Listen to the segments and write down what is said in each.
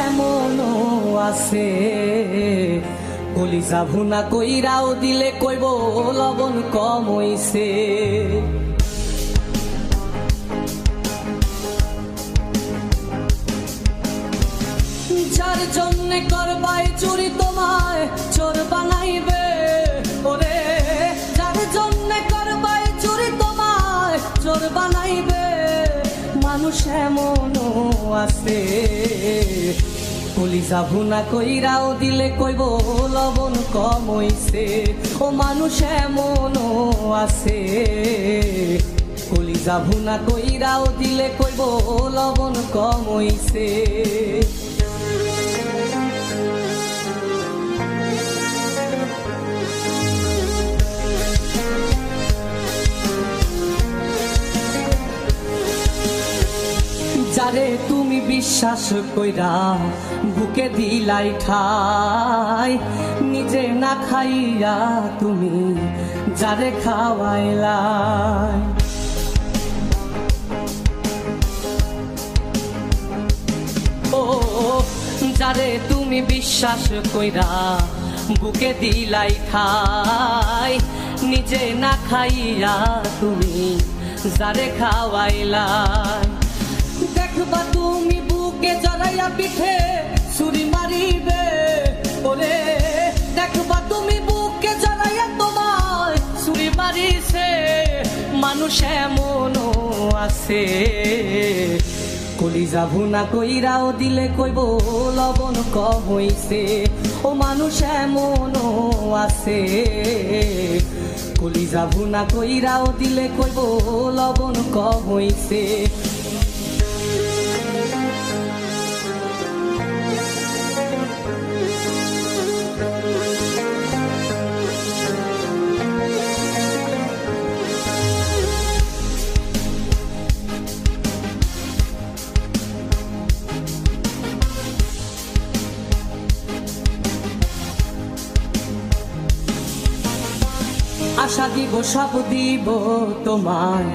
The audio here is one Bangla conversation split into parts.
এমনও আছে কলিজা ভুনা কইরাও দিলে কইব লবণ কম হইছে। যার জন্যে করবাই চুরি তোমায় চোর বানাইবে, ওরে যার জন্যে করবাই চুরি তোমায় চোর বানাইবে। মানুষ এমনও আছে কলিজা ভুনা কইরাও দিলে কইব লবণ কম হইছে। ও মানুষ এমনও আছে কলিজা ভুনা কইরাও দিলে কইব লবণ কম হইছে। যারে তুমি বিশ্বাস কইরা বুকে দিলাই ঠাই, নিজে না খাইয়া তুমি যারে খাওয়াইলাই। ও যারে তুমি বিশ্বাস কইরা বুকে দিলাই ঠাই, নিজে না খাইয়া তুমি যারে খাওয়াইলাই। দেখবা তুমি বুকে জড়াইয়া পিঠে ছুরি মারিবে, ওরে দেখবা তুমি বুকে জড়াইয়া তোমায় ছুরি মারিছে। মানুষ এমনও আছে কলিজা ভুনা কইরাও দিলে কইব লবণ কম হইছে। ও মানুষ এমনও আছে কলিজা ভুনা কইরাও দিলে কইব লবণ কম হইছে। আশা দিব সব দিব তোমায়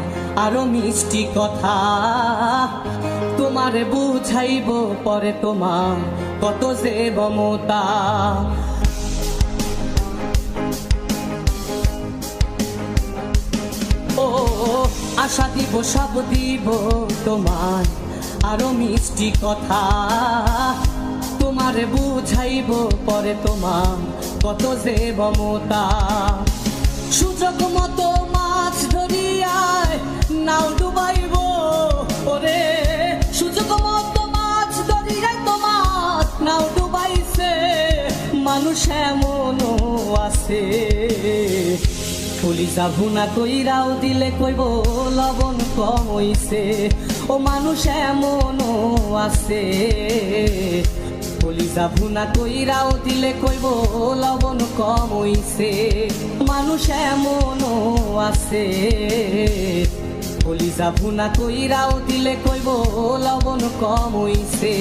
আরো মিষ্টি কথা, তোমারে বুঝাইব পরে তোমার কত যে মমতা। ও আশা দিব সব দিব তোমায় আরো মিষ্টি কথা, তোমারে বুঝাইব পরে তোমার কত যে মমতা। সুযোগ মতো মাছ ধরিয়ায় নাও ডুবাইব, ওরে সুযোগ মতো মাছ ধরিয়ায় তোমার নাও ডুবাইছে। মানুষ এমনও আছে কলিজা ভুনা কইরাও দিলে কইব লবণ কম হইছে। ও মানুষ এমনও আছে কলিজা ভুনা কইরাও দিলে কইব লবণ কম হইছে। মানুষ এমনও আছে কলিজা ভুনা কইরাও দিলে কইব লবণ কম হইছে।